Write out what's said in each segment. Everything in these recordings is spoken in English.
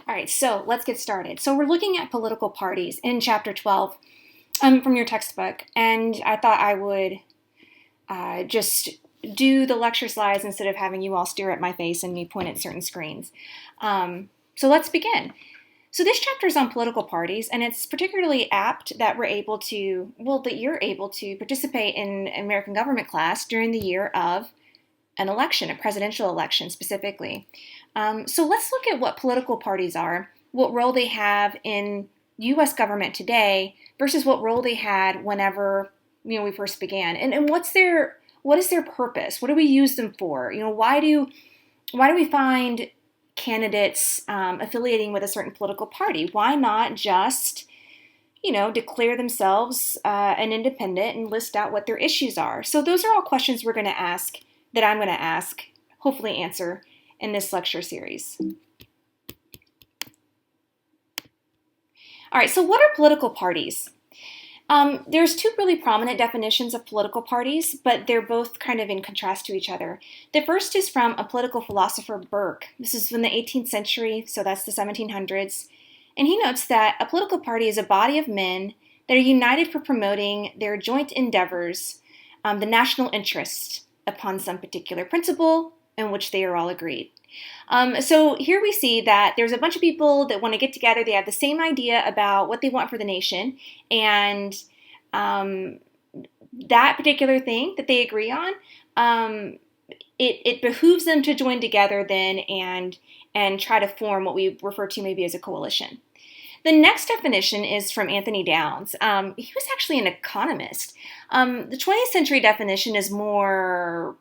All right, so let's get started. So we're looking at political parties in chapter 12 from your textbook, and I thought I would just do the lecture slides instead of having you all stare at my face and me point at certain screens. So let's begin. So this chapter is on political parties, and it's particularly apt that that you're able to participate in American government class during the year of an election, a presidential election specifically. So let's look at what political parties are, what role they have in U.S. government today versus what role they had whenever we first began, and what is their purpose? What do we use them for? Why do we find candidates affiliating with a certain political party? Why not just declare themselves an independent and list out what their issues are? So those are all questions we're going to ask, that I'm going to ask, hopefully answer in this lecture series. All right, so what are political parties? There's two really prominent definitions of political parties, but they're both kind of in contrast to each other. The first is from a political philosopher, Burke. This is from the 18th century, so that's the 1700s. And he notes that a political party is a body of men that are united for promoting their joint endeavors, the national interest, upon some particular principle in which they are all agreed. So here we see that there's a bunch of people that want to get together. They have the same idea about what they want for the nation, and that particular thing that they agree on, it behooves them to join together then and try to form what we refer to maybe as a coalition. The next definition is from Anthony Downs. He was actually an economist. The 20th century definition is more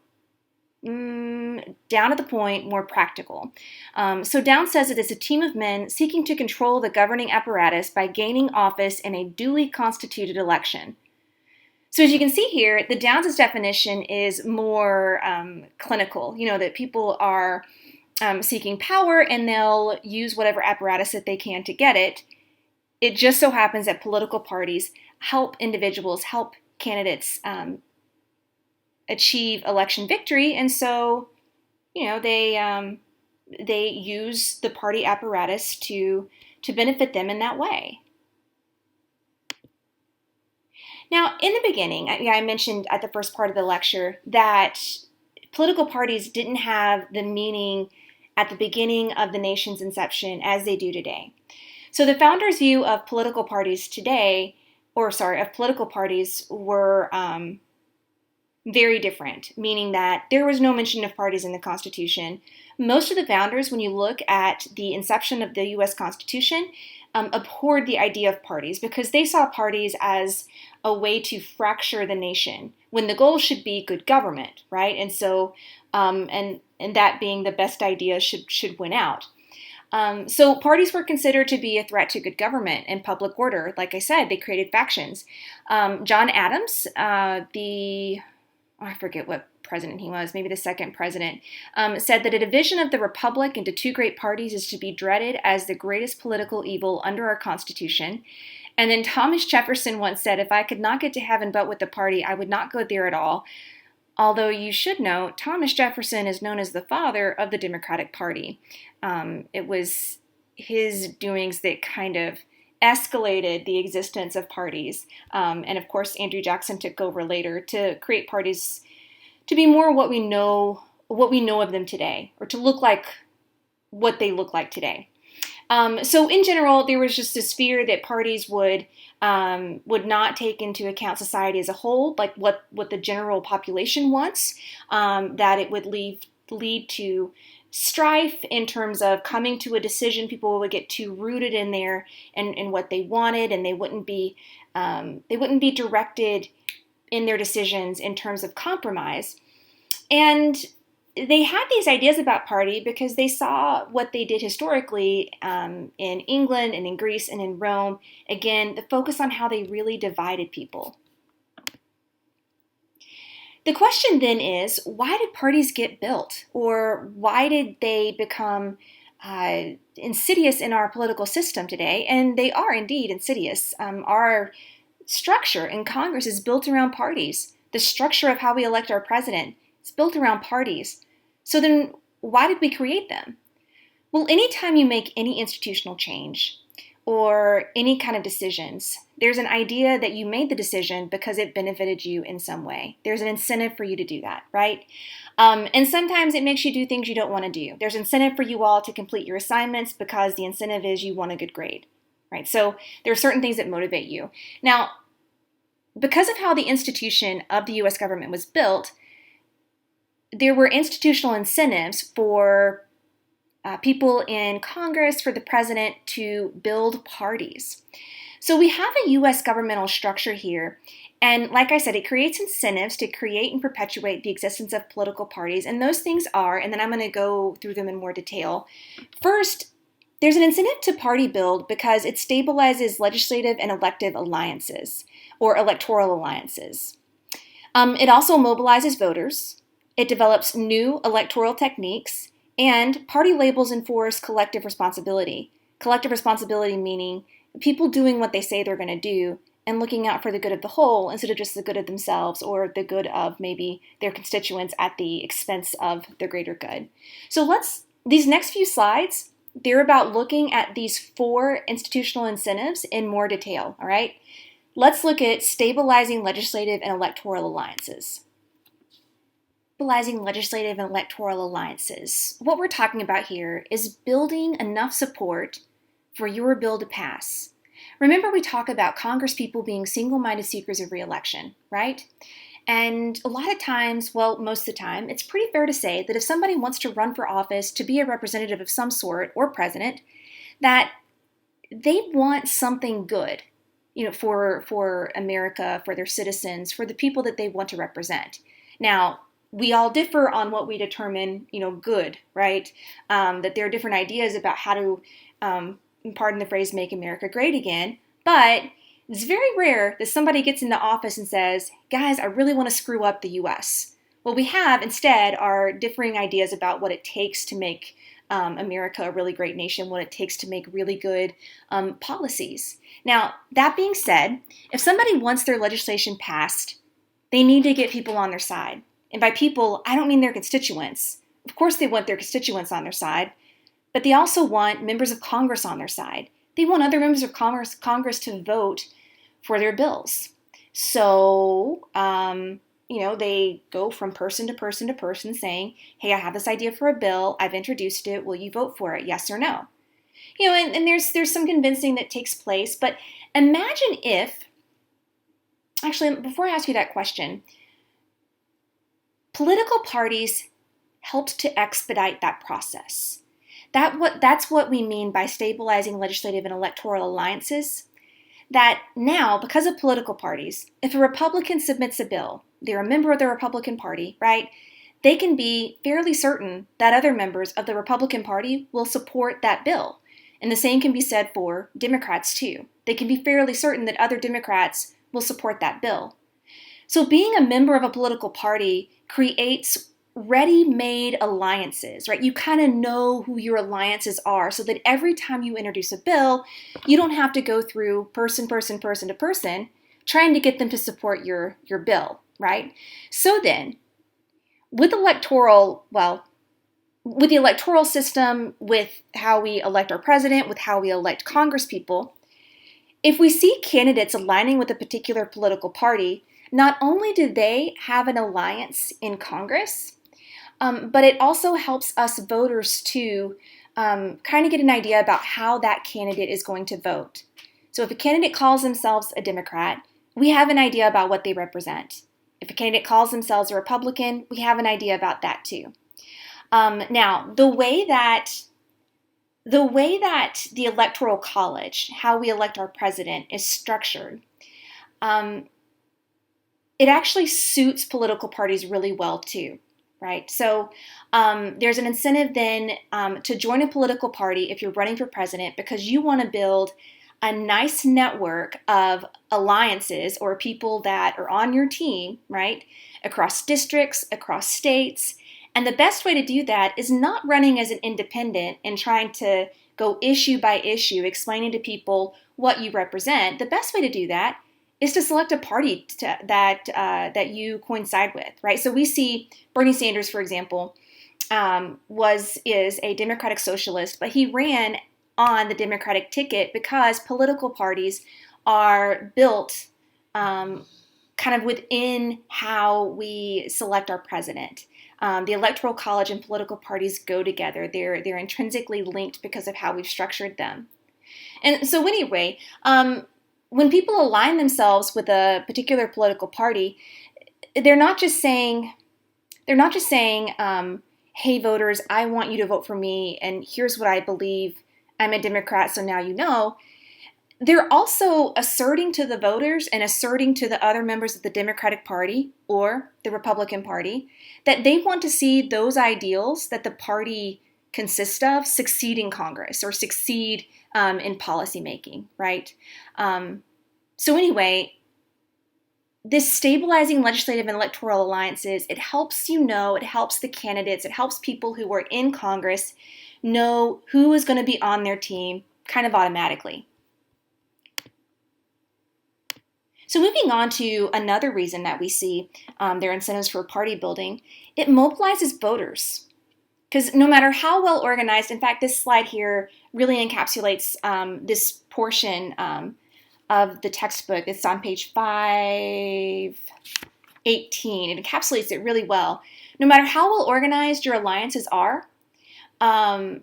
down to the point, more practical. So Downs says it is a team of men seeking to control the governing apparatus by gaining office in a duly constituted election. So as you can see here, the Downs' definition is more clinical, that people are seeking power and they'll use whatever apparatus that they can to get it. It just so happens that political parties help individuals, help candidates achieve election victory, and so they use the party apparatus to benefit them in that way. Now, in the beginning, I mentioned at the first part of the lecture that political parties didn't have the meaning at the beginning of the nation's inception as they do today. So the founders' view of political parties were very different, meaning that there was no mention of parties in the Constitution. Most of the founders, when you look at the inception of the U.S. Constitution, abhorred the idea of parties because they saw parties as a way to fracture the nation when the goal should be good government, right? And so, and that being the best idea should win out. So parties were considered to be a threat to good government and public order. Like I said, they created factions. John Adams, I forget what president he was, maybe the second president, said that a division of the republic into two great parties is to be dreaded as the greatest political evil under our Constitution. And then Thomas Jefferson once said, if I could not get to heaven but with the party, I would not go there at all. Although you should know, Thomas Jefferson is known as the father of the Democratic Party. It was his doings that kind of escalated the existence of parties. And of course, Andrew Jackson took over later to create parties to be more what we know of them today, or to look like what they look like today. So in general, there was just this fear that parties would not take into account society as a whole, like what the general population wants, that it would lead to strife in terms of coming to a decision. People would get too rooted in there in what they wanted, and they wouldn't be directed in their decisions in terms of compromise. And they had these ideas about party because they saw what they did historically in England and in Greece and in Rome. Again, the focus on how they really divided people. The question then is, why did parties get built? Or why did they become insidious in our political system today? And they are indeed insidious. Our structure in Congress is built around parties. The structure of how we elect our president is built around parties. So then why did we create them? Well, anytime you make any institutional change or any kind of decisions, there's an idea that you made the decision because it benefited you in some way. There's an incentive for you to do that, right? And sometimes it makes you do things you don't want to do. There's incentive for you all to complete your assignments because the incentive is you want a good grade, right? So there are certain things that motivate you. Now, because of how the institution of the U.S. government was built, there were institutional incentives for people in Congress, for the president to build parties. So we have a U.S. governmental structure here, and like I said, it creates incentives to create and perpetuate the existence of political parties, and those things are, and then I'm going to go through them in more detail. First, there's an incentive to party build because it stabilizes legislative and elective alliances, or electoral alliances. It also mobilizes voters. It develops new electoral techniques, and party labels enforce collective responsibility. Collective responsibility meaning people doing what they say they're going to do and looking out for the good of the whole instead of just the good of themselves or the good of maybe their constituents at the expense of the greater good. So these next few slides, they're about looking at these 4 institutional incentives in more detail, all right? Let's look at stabilizing legislative and electoral alliances. Stabilizing legislative and electoral alliances. What we're talking about here is building enough support for your bill to pass. Remember, we talk about Congress people being single-minded seekers of re-election, right? And a lot of times, well, most of the time, it's pretty fair to say that if somebody wants to run for office to be a representative of some sort or president, that they want something good, for America, for their citizens, for the people that they want to represent. Now, we all differ on what we determine, good, right? That there are different ideas about how to, pardon the phrase, make America great again. But it's very rare that somebody gets into office and says, guys, I really want to screw up the U.S. What we have instead are differing ideas about what it takes to make America a really great nation, what it takes to make really good policies. Now, that being said, if somebody wants their legislation passed, they need to get people on their side. And by people, I don't mean their constituents. Of course they want their constituents on their side, but they also want members of Congress on their side. They want other members of Congress to vote for their bills. So, they go from person to person to person saying, hey, I have this idea for a bill. I've introduced it. Will you vote for it? Yes or no? And there's some convincing that takes place. But imagine if, actually, before I ask you that question, political parties helped to expedite that process. That's what we mean by stabilizing legislative and electoral alliances. That now, because of political parties, if a Republican submits a bill, they're a member of the Republican Party, right? They can be fairly certain that other members of the Republican Party will support that bill. And the same can be said for Democrats too. They can be fairly certain that other Democrats will support that bill. So being a member of a political party creates ready-made alliances, right? You kind of know who your alliances are so that every time you introduce a bill, you don't have to go through person to person trying to get them to support your bill, right? So then, with the electoral system, with how we elect our president, with how we elect Congress people, if we see candidates aligning with a particular political party, not only do they have an alliance in Congress, but it also helps us voters to kind of get an idea about how that candidate is going to vote. So if a candidate calls themselves a Democrat, we have an idea about what they represent. If a candidate calls themselves a Republican, we have an idea about that too. Now, the way that the Electoral College, how we elect our president, is structured, it actually suits political parties really well too, right? So there's an incentive then to join a political party if you're running for president because you want to build a nice network of alliances or people that are on your team, right? Across districts, across states. And the best way to do that is not running as an independent and trying to go issue by issue, explaining to people what you represent. The best way to do that is to select a party that you coincide with, right? So we see Bernie Sanders, for example, is a Democratic socialist, but he ran on the Democratic ticket because political parties are built kind of within how we select our president. The Electoral College and political parties go together. They're intrinsically linked because of how we've structured them. And so anyway, when people align themselves with a particular political party, they're not just saying, hey, voters, I want you to vote for me, and here's what I believe. I'm a Democrat, so now you know. They're also asserting to the voters and asserting to the other members of the Democratic Party or the Republican Party that they want to see those ideals that the party consists of succeed in Congress or succeed in policymaking, right? So anyway, this stabilizing legislative and electoral alliances, it helps it helps the candidates, it helps people who are in Congress know who is going to be on their team kind of automatically. So moving on to another reason that we see their incentives for party building, it mobilizes voters. Because no matter how well organized, in fact, this slide here really encapsulates this portion of the textbook. It's on page 518. It encapsulates it really well. No matter how well organized your alliances are in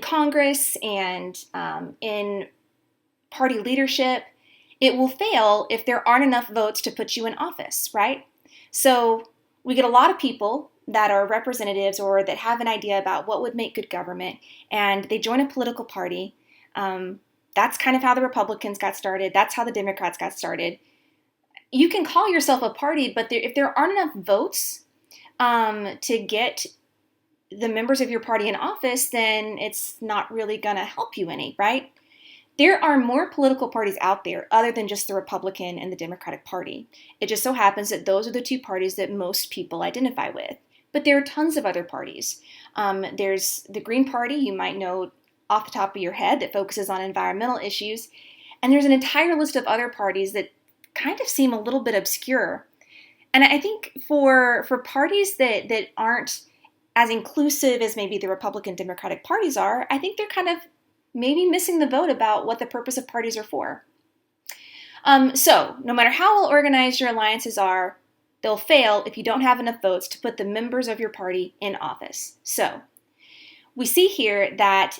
Congress and in party leadership, it will fail if there aren't enough votes to put you in office, right? So we get a lot of people that are representatives or that have an idea about what would make good government, and they join a political party. That's kind of how the Republicans got started. That's how the Democrats got started. You can call yourself a party, but if there aren't enough votes to get the members of your party in office, then it's not really going to help you any, right? There are more political parties out there other than just the Republican and the Democratic Party. It just so happens that those are the two parties that most people identify with. But there are tons of other parties. There's the Green Party, you might know off the top of your head, that focuses on environmental issues. And there's an entire list of other parties that kind of seem a little bit obscure. And I think for parties that aren't as inclusive as maybe the Republican Democratic parties are, I think they're kind of maybe missing the vote about what the purpose of parties are for. So no matter how well organized your alliances are, they'll fail if you don't have enough votes to put the members of your party in office. So we see here that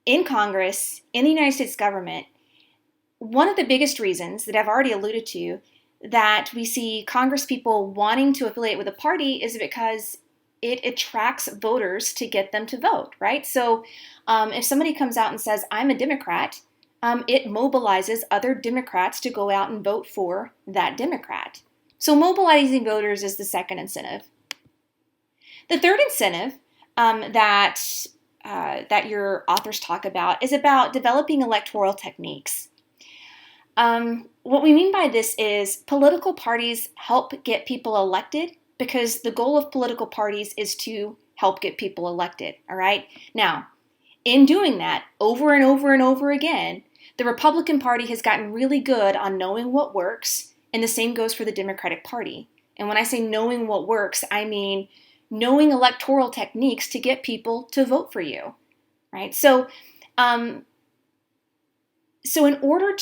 in Congress, in the United States government, one of the biggest reasons that I've already alluded to that we see Congress people wanting to affiliate with a party is because it attracts voters to get them to vote, right? So if somebody comes out and says, I'm a Democrat, it mobilizes other Democrats to go out and vote for that Democrat. So mobilizing voters is the second incentive. The third incentive that your authors talk about is about developing electoral techniques. What we mean by this is political parties help get people elected because the goal of political parties is to help get people elected, all right? Now, in doing that, over and over and over again, the Republican Party has gotten really good on knowing what works, and the same goes for the Democratic Party. And when I say knowing what works, I mean knowing electoral techniques to get people to vote for you, right? So in order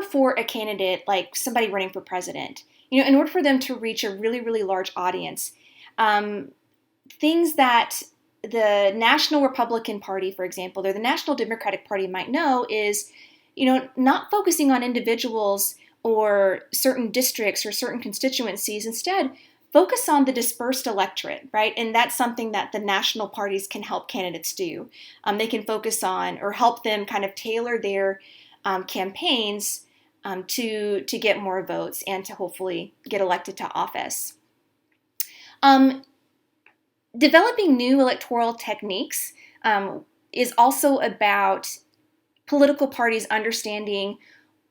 for a candidate, like somebody running for president, in order for them to reach a really, really large audience, things that the National Republican Party, for example, or the National Democratic Party might know is, not focusing on individuals or certain districts or certain constituencies. Instead, focus on the dispersed electorate, right? And that's something that the national parties can help candidates do. They can focus on or help them kind of tailor their campaigns to get more votes and to hopefully get elected to office. Developing new electoral techniques is also about political parties understanding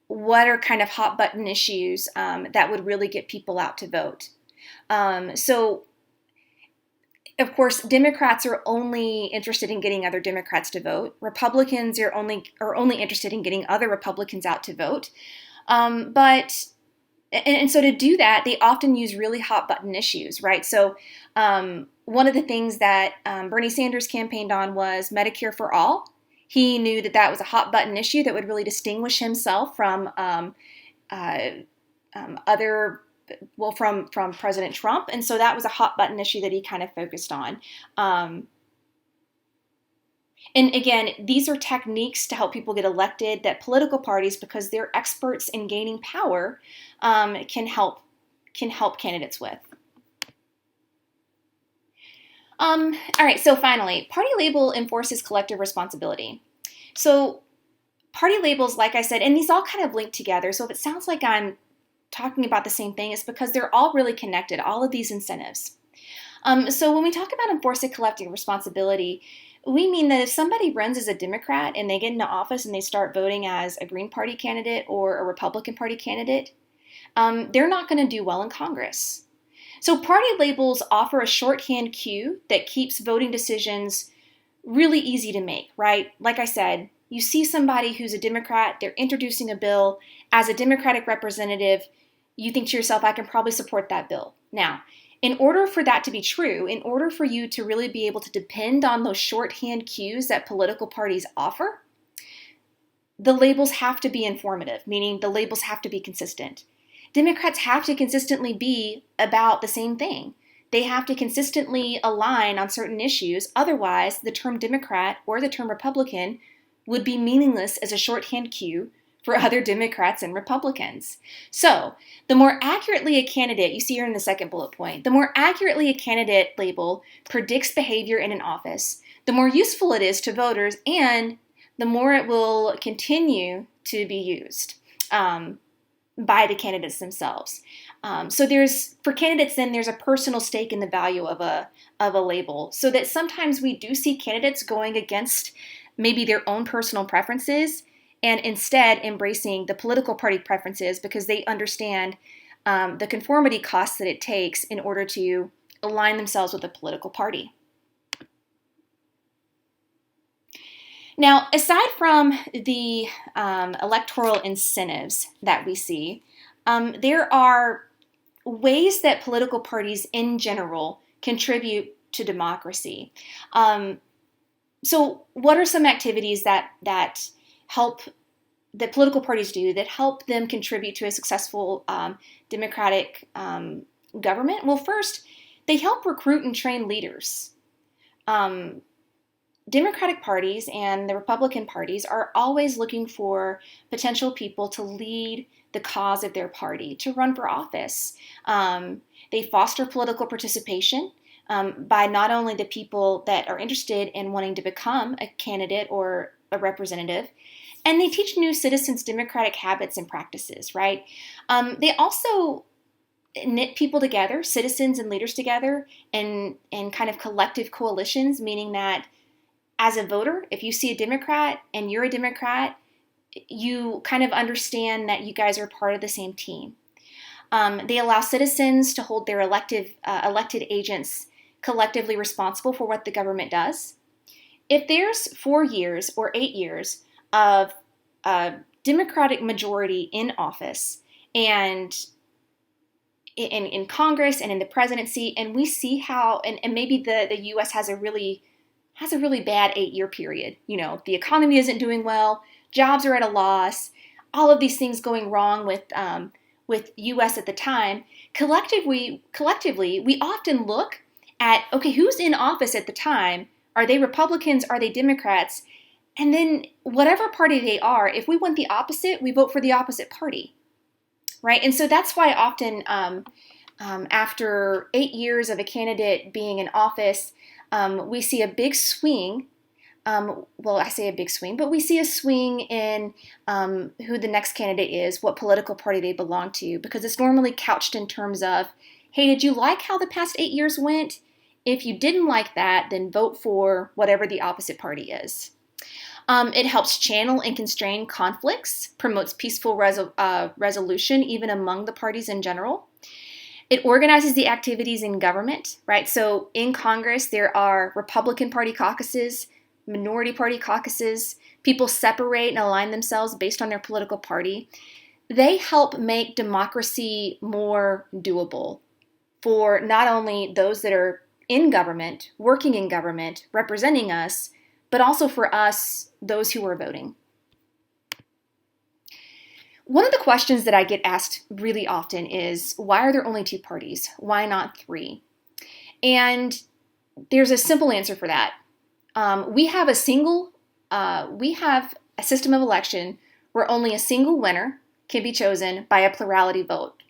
what are kind of hot button issues that would really get people out to vote. So, of course, Democrats are only interested in getting other Democrats to vote. Republicans are only interested in getting other Republicans out to vote. But And so to do that, they often use really hot button issues, right? So one of the things that Bernie Sanders campaigned on was Medicare for all. He knew that that was a hot button issue that would really distinguish himself from other, well, from President Trump. And so that was a hot button issue that he kind of focused on. And again, these are techniques to help people get elected that political parties, because they're experts in gaining power, can help candidates with. All right, so finally, party label enforces collective responsibility. So party labels, like I said, and these all kind of link together. So if it sounds like I'm talking about the same thing, it's because they're all really connected, all of these incentives. So when we talk about enforcing collective responsibility, we mean that if somebody runs as a Democrat and they get into office and they start voting as a Green Party candidate or a Republican Party candidate, they're not going to do well in Congress. So party labels offer a shorthand cue that keeps voting decisions really easy to make, right? Like I said, you see somebody who's a Democrat, they're introducing a bill. As a Democratic representative, you think to yourself, I can probably support that bill. Now, in order for that to be true, in order for you to really be able to depend on those shorthand cues that political parties offer, the labels have to be informative, meaning the labels have to be consistent. Democrats have to consistently be about the same thing. They have to consistently align on certain issues. Otherwise, the term Democrat or the term Republican would be meaningless as a shorthand cue for other Democrats and Republicans. So, the more accurately a candidate, you see here in the second bullet point, the more accurately a candidate label predicts behavior in an office, the more useful it is to voters, and the more it will continue to be used by the candidates themselves. So for candidates, then there's a personal stake in the value of a label, so that sometimes we do see candidates going against maybe their own personal preferences and instead embracing the political party preferences because they understand the conformity costs that it takes in order to align themselves with a political party. Now, aside from the electoral incentives that we see, there are ways that political parties in general contribute to democracy. So what are some activities that political parties do that help them contribute to a successful democratic government? Well, first, they help recruit and train leaders. Democratic parties and the Republican parties are always looking for potential people to lead the cause of their party, to run for office. They foster political participation by not only the people that are interested in wanting to become a candidate or a representative, and they teach new citizens democratic habits and practices, right? They also knit people together, citizens and leaders together, in kind of collective coalitions, meaning that as a voter, if you see a Democrat and you're a Democrat, you kind of understand that you guys are part of the same team. They allow citizens to hold their elected agents collectively responsible for what the government does. If there's 4 years or 8 years of a Democratic majority in office and in Congress and in the presidency, and we see how, and maybe the U.S. has a really bad 8-year period. You know, the economy isn't doing well, jobs are at a loss, all of these things going wrong with U.S. at the time. Collectively, we often look at, okay, who's in office at the time? Are they Republicans? Are they Democrats? And then whatever party they are, if we want the opposite, we vote for the opposite party, right? And so that's why often after 8 years of a candidate being in office, we see a big swing. Well, I say a big swing, but we see a swing in who the next candidate is, what political party they belong to, because it's normally couched in terms of, hey, did you like how the past 8 years went? If you didn't like that, then vote for whatever the opposite party is. It helps channel and constrain conflicts, promotes peaceful resolution even among the parties in general. It organizes the activities in government, right? So in Congress, there are Republican Party caucuses, minority party caucuses. People separate and align themselves based on their political party. they help make democracy more doable for not only those that are in government, working in government, representing us, but also for us, those who are voting. One of the questions that I get asked really often is, why are there only 2 parties? Why not 3? And there's a simple answer for that. We have a system of election where only a single winner can be chosen by a plurality vote.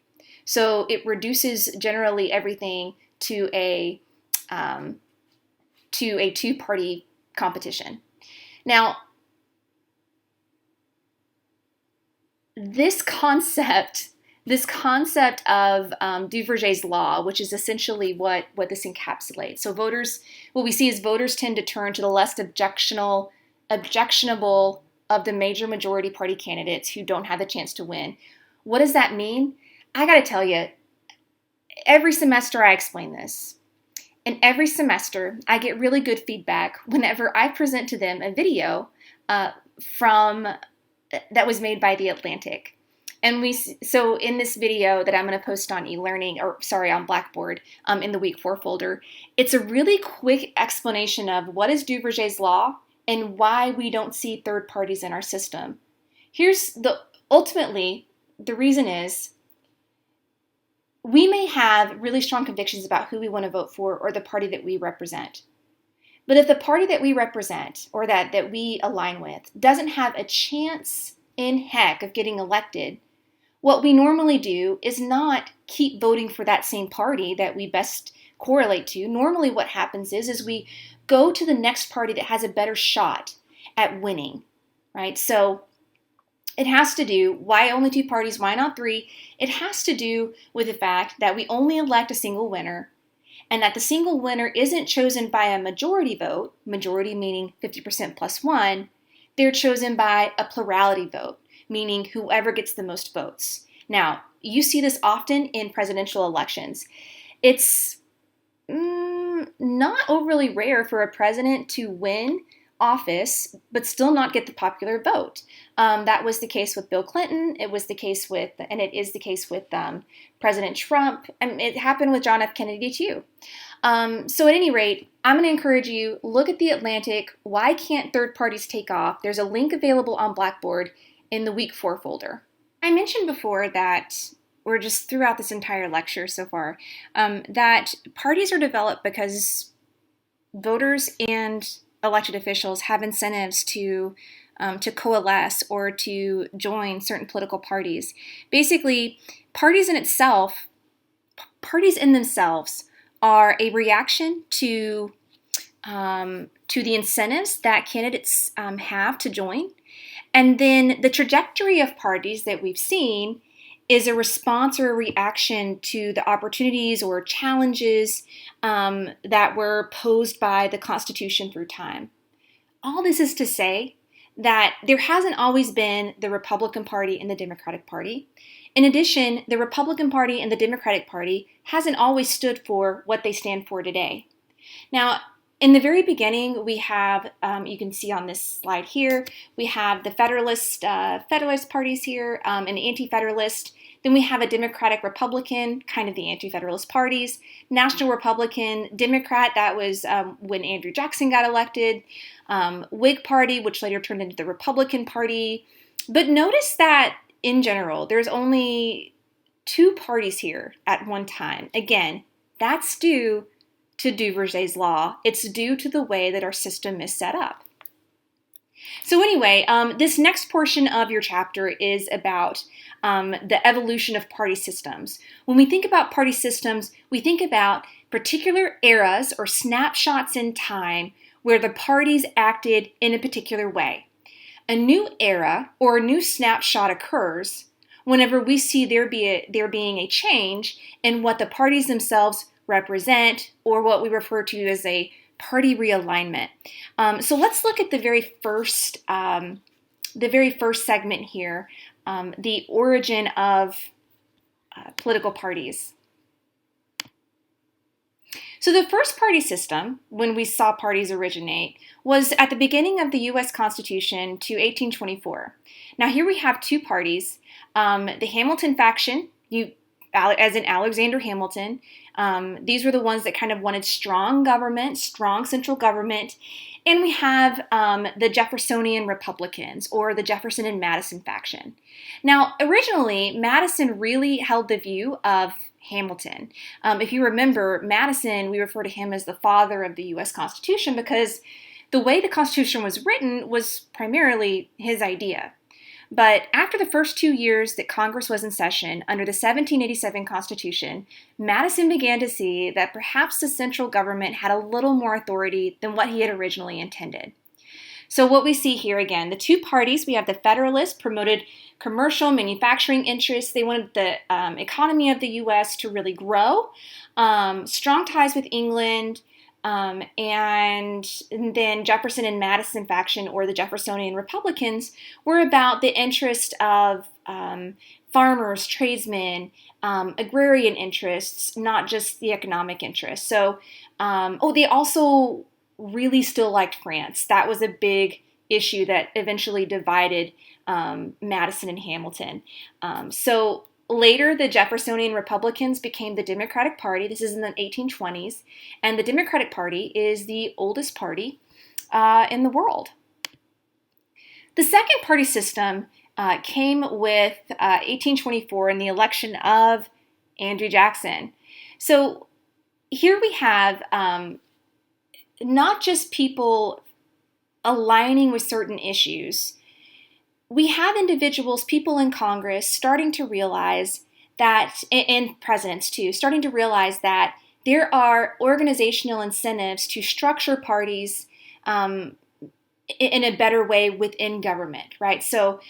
So it reduces generally everything to a 2-party competition. Now, this concept of Duverger's law, which is essentially what this encapsulates. So what we see is voters tend to turn to the less objectionable of the major majority party candidates who don't have the chance to win. What does that mean? I gotta tell you, every semester I explain this. And every semester I get really good feedback whenever I present to them a video that was made by The Atlantic. And so in this video that I'm going to post on on Blackboard in the week 4 folder, it's a really quick explanation of what is Duverger's law and why we don't see third parties in our system. Ultimately, the reason is we may have really strong convictions about who we want to vote for or the party that we represent. But if the party that we represent or that we align with doesn't have a chance in heck of getting elected, what we normally do is not keep voting for that same party that we best correlate to. Normally what happens is we go to the next party that has a better shot at winning, right? So it has to do, why only 2 parties, why not 3? It has to do with the fact that we only elect a single winner, and that the single winner isn't chosen by a majority vote, majority meaning 50% plus 1, they're chosen by a plurality vote, meaning whoever gets the most votes. Now, you see this often in presidential elections. It's not overly rare for a president to win office but still not get the popular vote. That was the case with Bill Clinton. It is the case with President Trump. And it happened with John F. Kennedy too. So at any rate, I'm going to encourage you, look at The Atlantic. Why can't third parties take off? There's a link available on Blackboard in the week 4 folder. I mentioned before that, or just throughout this entire lecture so far, that parties are developed because voters and elected officials have incentives to coalesce or to join certain political parties. Basically, parties in themselves are a reaction to the incentives that candidates have to join. And then the trajectory of parties that we've seen is a response or a reaction to the opportunities or challenges that were posed by the Constitution through time. All this is to say that there hasn't always been the Republican Party and the Democratic Party. In addition, the Republican Party and the Democratic Party hasn't always stood for what they stand for today. Now, in the very beginning, we have, you can see on this slide here, we have the Federalist parties here, and Anti-Federalist. Then we have a Democratic Republican, kind of the Anti-Federalist parties, National Republican, Democrat, that was when Andrew Jackson got elected, Whig Party, which later turned into the Republican Party. But notice that in general, there's only 2 parties here at one time. Again, that's due to Duverger's law. It's due to the way that our system is set up. So anyway, this next portion of your chapter is about the evolution of party systems. When we think about party systems, we think about particular eras or snapshots in time where the parties acted in a particular way. A new era or a new snapshot occurs whenever we see there being a change in what the parties themselves represent, or what we refer to as a party realignment. So let's look at the very first segment here, the origin of political parties. So the first party system, when we saw parties originate, was at the beginning of the U.S. Constitution to 1824. Now here we have two parties. The Hamilton faction, as in Alexander Hamilton, these were the ones that kind of wanted strong government, strong central government. And we have the Jeffersonian Republicans, or the Jefferson and Madison faction. Now, originally, Madison really held the view of Hamilton. If you remember, Madison, we refer to him as the father of the U.S. Constitution because the way the Constitution was written was primarily his idea. But after the first 2 years that Congress was in session under the 1787 Constitution, Madison began to see that perhaps the central government had a little more authority than what he had originally intended. So what we see here again, the two parties, we have the Federalists promoted commercial manufacturing interests. They wanted the economy of the U.S. to really grow, strong ties with England, and then Jefferson and Madison faction, or the Jeffersonian Republicans, were about the interest of farmers, tradesmen, agrarian interests, not just the economic interests. So, they also really still liked France. That was a big issue that eventually divided Madison and Hamilton. So later, the Jeffersonian Republicans became the Democratic Party. This is in the 1820s. And the Democratic Party is the oldest party in the world. The second party system came with 1824 and the election of Andrew Jackson. So here we have not just people aligning with certain issues. We have individuals, people in Congress, starting to realize that, and presidents too, starting to realize that there are organizational incentives to structure parties in a better way within government, right? So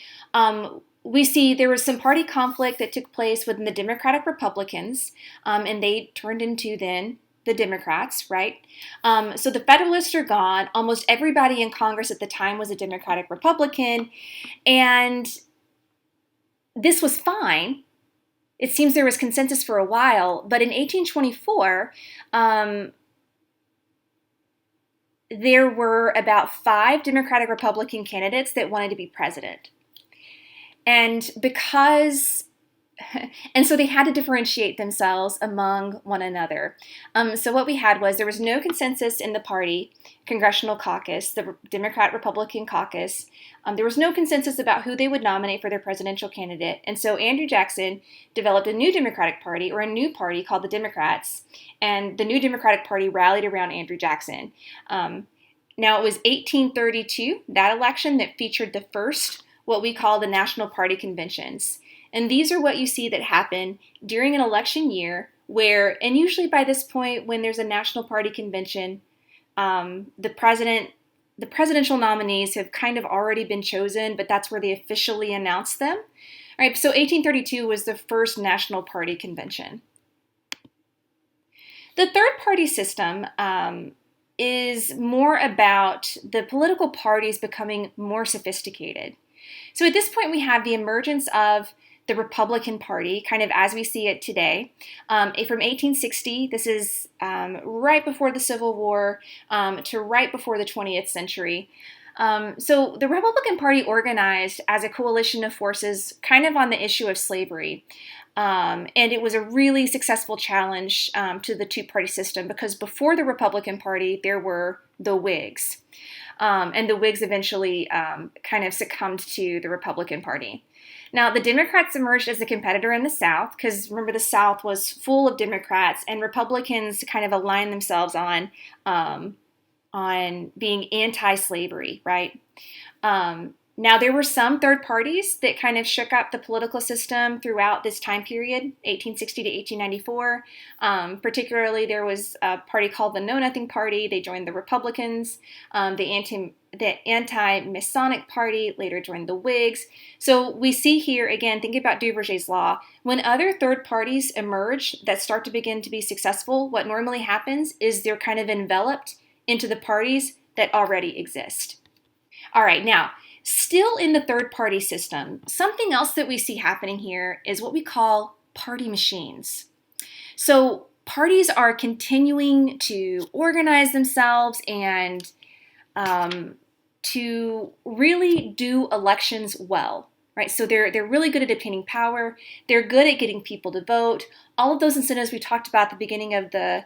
we see there was some party conflict that took place within the Democratic Republicans, and they turned into then the Democrats, right? So the Federalists are gone. Almost everybody in Congress at the time was a Democratic Republican, and this was fine. It seems there was consensus for a while, but in 1824, there were about 5 Democratic Republican candidates that wanted to be president. And so they had to differentiate themselves among one another. So what we had was there was no consensus in the party congressional caucus, the Democrat-Republican caucus. There was no consensus about who they would nominate for their presidential candidate. And so Andrew Jackson developed a new Democratic Party, or a new party called the Democrats. And the new Democratic Party rallied around Andrew Jackson. Now it was 1832, that election, that featured the first, what we call the National Party Conventions. And these are what you see that happen during an election year where, and usually by this point when there's a National Party Convention, the presidential nominees have kind of already been chosen, but that's where they officially announce them. All right, so 1832 was the first National Party Convention. The third party system is more about the political parties becoming more sophisticated. So at this point we have the emergence of the Republican Party, kind of as we see it today. From 1860, this is right before the Civil War, to right before the 20th century. So the Republican Party organized as a coalition of forces kind of on the issue of slavery. And it was a really successful challenge to the two-party system because before the Republican Party, there were the Whigs. And the Whigs eventually kind of succumbed to the Republican Party. Now, the Democrats emerged as a competitor in the South because, remember, the South was full of Democrats, and Republicans kind of aligned themselves on being anti-slavery, right? Now, there were some third parties that kind of shook up the political system throughout this time period, 1860 to 1894. Particularly, there was a party called the Know Nothing Party. They joined the Republicans. The anti-Masonic Party later joined the Whigs. So we see here, again, think about Duverger's law. When other third parties emerge that start to begin to be successful, what normally happens is they're kind of enveloped into the parties that already exist. All right, now, still in the third party system, something else that we see happening here is what we call party machines. So parties are continuing to organize themselves and to really do elections well, right? So they're really good at obtaining power. They're good at getting people to vote. All of those incentives we talked about at the beginning of the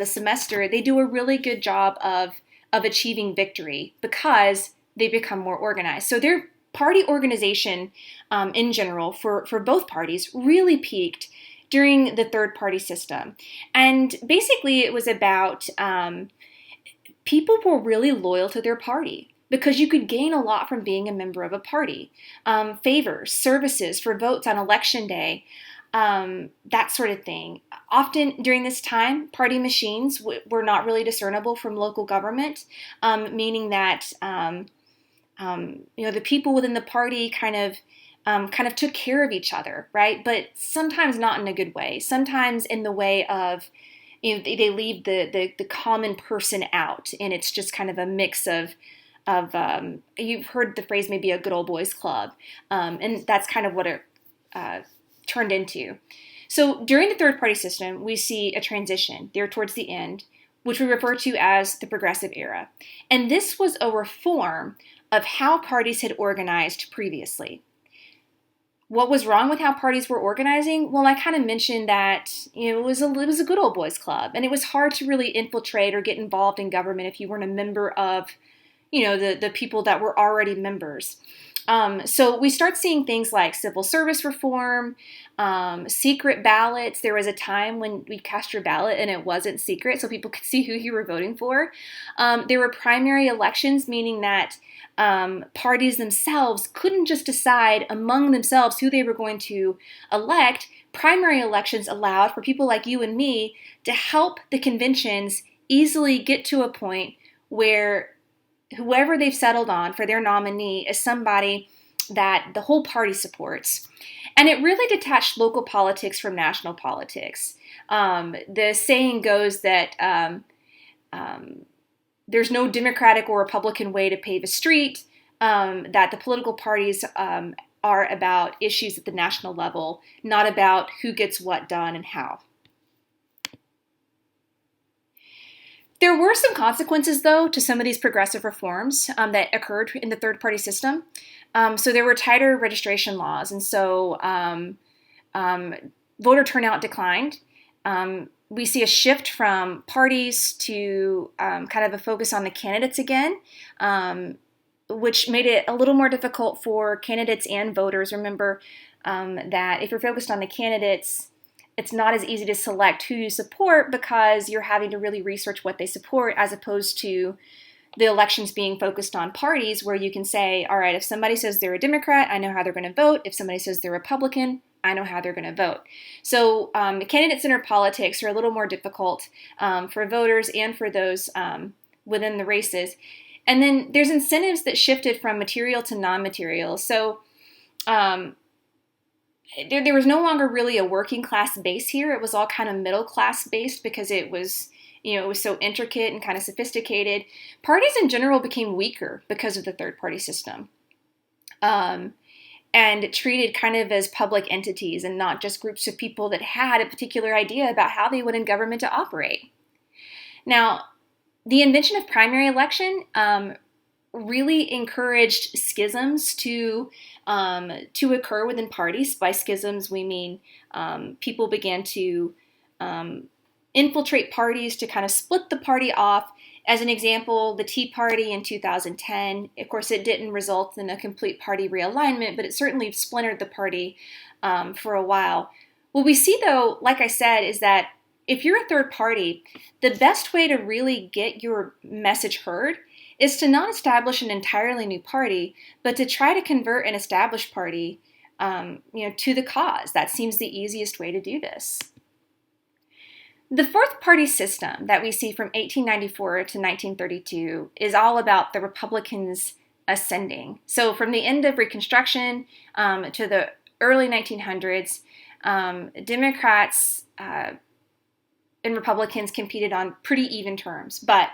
semester, they do a really good job of achieving victory because they become more organized. So their party organization in general for both parties really peaked during the third party system. And basically it was about people were really loyal to their party because you could gain a lot from being a member of a party. Favors, services for votes on election day, that sort of thing. Often during this time, party machines were not really discernible from local government, meaning that the people within the party kind of took care of each other, right? But sometimes not in a good way. Sometimes in the way of, they leave the common person out, and it's just kind of a mix of you've heard the phrase maybe a good old boys club, and that's kind of what it turned into. So during the third party system, we see a transition there towards the end, which we refer to as the progressive era. And this was a reform of how parties had organized previously. What was wrong with how parties were organizing? Well, I kind of mentioned that it was a good old boys club, and it was hard to really infiltrate or get involved in government if you weren't a member of the people that were already members. So we start seeing things like civil service reform, secret ballots. There was a time when we cast your ballot and it wasn't secret, so people could see who you were voting for. There were primary elections, meaning that parties themselves couldn't just decide among themselves who they were going to elect. Primary elections allowed for people like you and me to help the conventions easily get to a point where whoever they've settled on for their nominee is somebody that the whole party supports. And it really detached local politics from national politics. The saying goes that there's no Democratic or Republican way to pave a street, that the political parties are about issues at the national level, not about who gets what done and how. There were some consequences, though, to some of these progressive reforms that occurred in the third-party system. So there were tighter registration laws, and so voter turnout declined. We see a shift from parties to kind of a focus on the candidates again, which made it a little more difficult for candidates and voters. Remember that if you're focused on the candidates, it's not as easy to select who you support because you're having to really research what they support, as opposed to the elections being focused on parties where you can say, all right, if somebody says they're a Democrat, I know how they're going to vote. If somebody says they're Republican, I know how they're going to vote. So candidate-centered politics are a little more difficult for voters and for those within the races. And then there's incentives that shifted from material to non-material. So there was no longer really a working class base here. It was all kind of middle class based because it was so intricate and kind of sophisticated. Parties in general became weaker because of the third party system, and treated kind of as public entities and not just groups of people that had a particular idea about how they wanted government to operate. Now, the invention of primary election really encouraged schisms to occur within parties. By schisms, we mean people began to infiltrate parties to kind of split the party off. As an example, the Tea Party in 2010, of course, it didn't result in a complete party realignment, but it certainly splintered the party for a while. What we see, though, like I said, is that if you're a third party, the best way to really get your message heard is to not establish an entirely new party, but to try to convert an established party to the cause. That seems the easiest way to do this. The fourth party system that we see from 1894 to 1932 is all about the Republicans ascending. So from the end of Reconstruction to the early 1900s, Democrats and Republicans competed on pretty even terms. But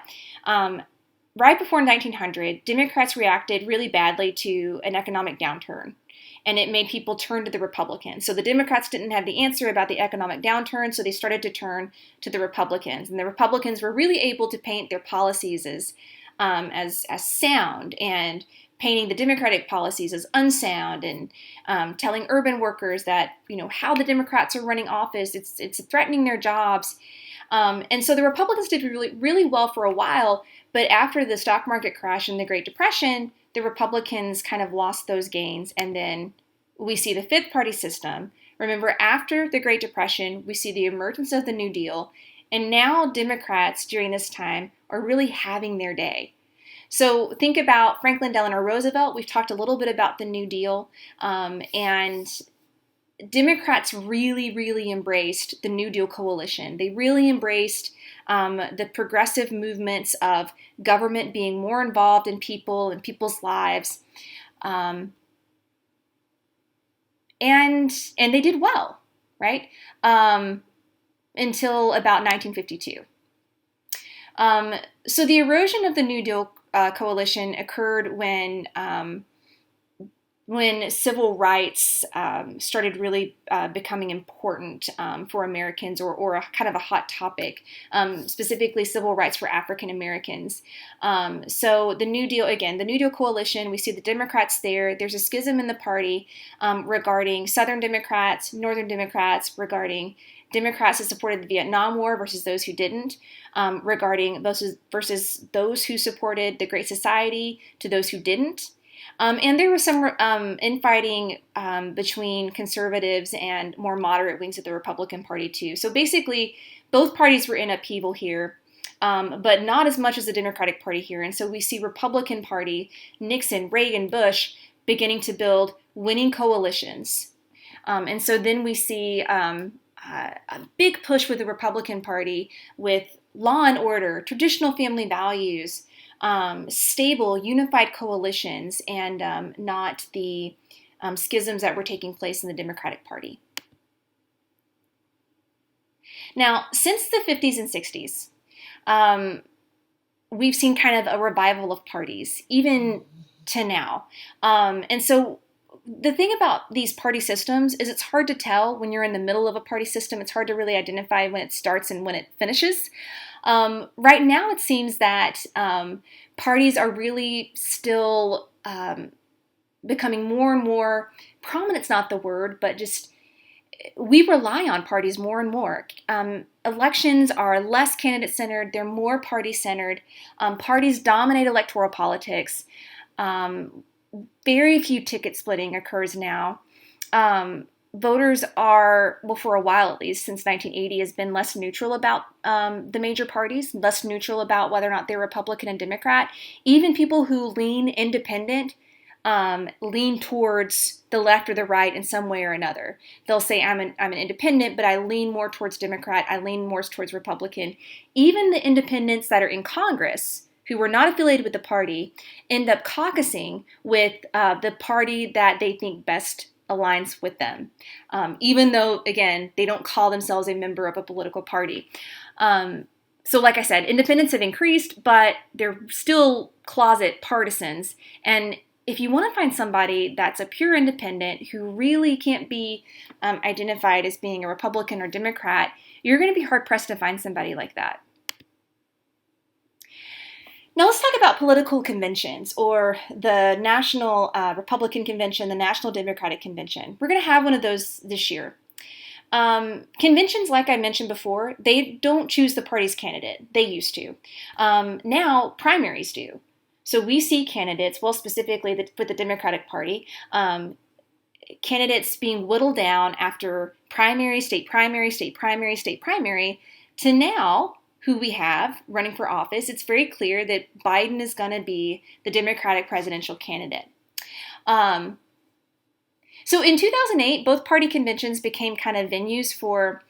right before 1900, Democrats reacted really badly to an economic downturn. and it made people turn to the Republicans. So the Democrats didn't have the answer about the economic downturn, so they started to turn to the Republicans. And the Republicans were really able to paint their policies as sound, and painting the Democratic policies as unsound, and telling urban workers that, how the Democrats are running office, it's threatening their jobs. And so the Republicans did really, really well for a while, but after the stock market crash and the Great Depression, the Republicans kind of lost those gains, and then we see the fifth party system. Remember, after the Great Depression, we see the emergence of the New Deal, and now Democrats during this time are really having their day. So think about Franklin Delano Roosevelt. We've talked a little bit about the New Deal, and Democrats really, really embraced the New Deal coalition. They really embraced the progressive movements of government being more involved in people and people's lives, and they did well, right? Until about 1952. So the erosion of the New Deal coalition occurred when civil rights started really becoming important for Americans, or a kind of a hot topic, specifically civil rights for African Americans. So the New Deal, again, the New Deal coalition, we see the Democrats there. There's a schism in the party regarding Southern Democrats, Northern Democrats, regarding Democrats who supported the Vietnam War versus those who didn't, regarding versus those who supported the Great Society to those who didn't. And there was some infighting between conservatives and more moderate wings of the Republican Party too. So basically, both parties were in upheaval here, but not as much as the Democratic Party here. And so we see Republican Party, Nixon, Reagan, Bush, beginning to build winning coalitions. And so then we see a big push with the Republican Party with law and order, traditional family values, stable, unified coalitions, and not the schisms that were taking place in the Democratic Party. Now, since the 50s and 60s, we've seen kind of a revival of parties, even to now. And so the thing about these party systems is it's hard to tell when you're in the middle of a party system. It's hard to really identify when it starts and when it finishes. Right now, it seems that parties are really still becoming more and more prominent's not the word, but just we rely on parties more and more. Elections are less candidate-centered. They're more party-centered. Parties dominate electoral politics. Very few ticket splitting occurs now. Voters are, well, for a while at least, since 1980, has been less neutral about the major parties, less neutral about whether or not they're Republican and Democrat. Even people who lean independent lean towards the left or the right in some way or another. They'll say, I'm an independent, but I lean more towards Democrat, I lean more towards Republican. Even the independents that are in Congress, who were not affiliated with the party, end up caucusing with the party that they think best aligns with them, even though, again, they don't call themselves a member of a political party. So like I said, independents have increased, but they're still closet partisans. And if you want to find somebody that's a pure independent who really can't be identified as being a Republican or Democrat, you're going to be hard-pressed to find somebody like that. Now let's talk about political conventions, or the National Republican Convention, the National Democratic Convention. We're going to have one of those this year. Conventions, like I mentioned before, they don't choose the party's candidate. They used to. Now primaries do. So we see candidates, well, specifically with the Democratic Party, candidates being whittled down after primary, state primary, state primary, state primary, to now who we have running for office. It's very clear that Biden is going to be the Democratic presidential candidate. So in 2008, both party conventions became kind of venues for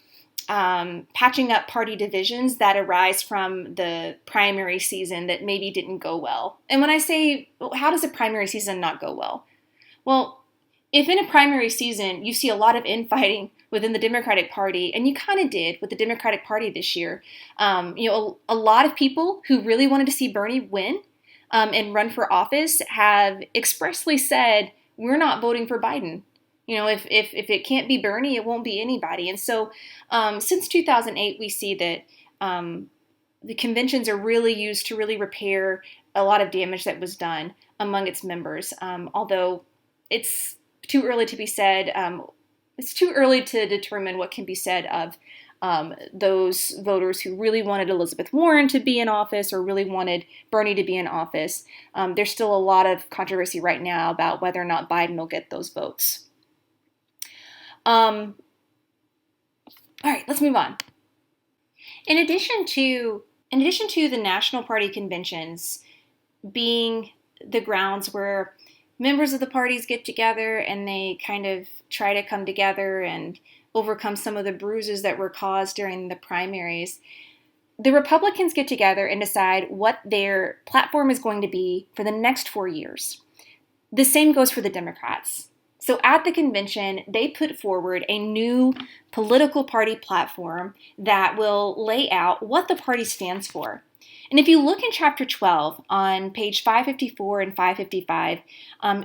patching up party divisions that arise from the primary season that maybe didn't go well. And when I say, how does a primary season not go well? Well, if in a primary season you see a lot of infighting within the Democratic Party, and you kind of did with the Democratic Party this year, a lot of people who really wanted to see Bernie win and run for office have expressly said, we're not voting for Biden. If it can't be Bernie, it won't be anybody. And so since 2008, we see that the conventions are really used to really repair a lot of damage that was done among its members. Although it's too early to be said, it's too early to determine what can be said of those voters who really wanted Elizabeth Warren to be in office or really wanted Bernie to be in office. There's still a lot of controversy right now about whether or not Biden will get those votes. All right, let's move on. In addition to the National Party conventions being the grounds where members of the parties get together and they kind of try to come together and overcome some of the bruises that were caused during the primaries, the Republicans get together and decide what their platform is going to be for the next 4 years. The same goes for the Democrats. So at the convention, they put forward a new political party platform that will lay out what the party stands for. And if you look in Chapter 12 on page 554 and 555,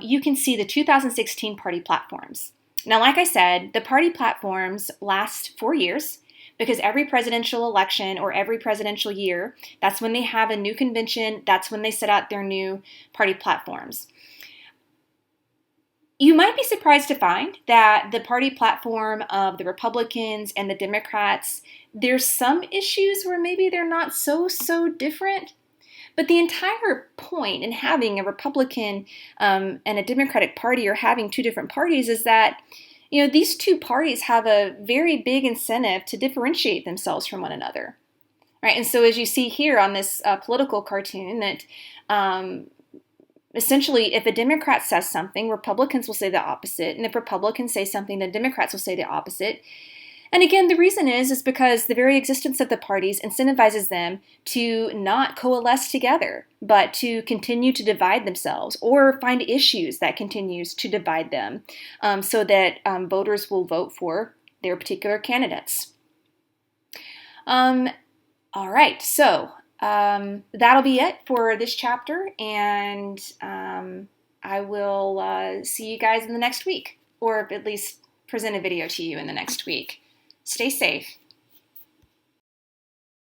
you can see the 2016 party platforms. Now, like I said, the party platforms last 4 years because every presidential election or every presidential year, that's when they have a new convention, that's when they set out their new party platforms. You might be surprised to find that the party platform of the Republicans and the Democrats, there's some issues where maybe they're not so different. But the entire point in having a Republican and a Democratic Party or having two different parties is that, these two parties have a very big incentive to differentiate themselves from one another. Right? And so as you see here on this political cartoon that essentially, if a Democrat says something, Republicans will say the opposite. And if Republicans say something, then Democrats will say the opposite. And again, the reason is because the very existence of the parties incentivizes them to not coalesce together, but to continue to divide themselves or find issues that continues to divide them so that voters will vote for their particular candidates. All right, so that'll be it for this chapter, and I will see you guys in the next week, or at least present a video to you in the next week. Stay safe.